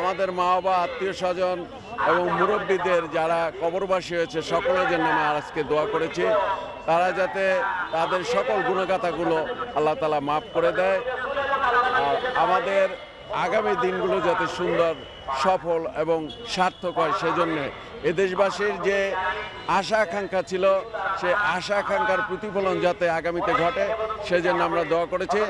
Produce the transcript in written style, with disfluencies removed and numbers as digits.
আমাদের মা বাবা, আত্মীয় স্বজন এবং মুরব্বীদের যারা কবরবাসী হয়েছে সকলের জন্য আমি আজকে দোয়া করেছি, তারা যাতে তাদের সকল গুণগাথাগুলো আল্লাহ তাআলা মাফ করে দেয়, আর আমাদের আগামী দিনগুলো যাতে সুন্দর, সফল এবং সার্থক হয় সেজন্য এদেশবাসীর যে আশা আকাঙ্ক্ষা ছিল সে আশা আকাঙ্ক্ষার প্রতিফলন যাতে আগামীতে ঘটে সেজন্য আমরা দোয়া করেছি।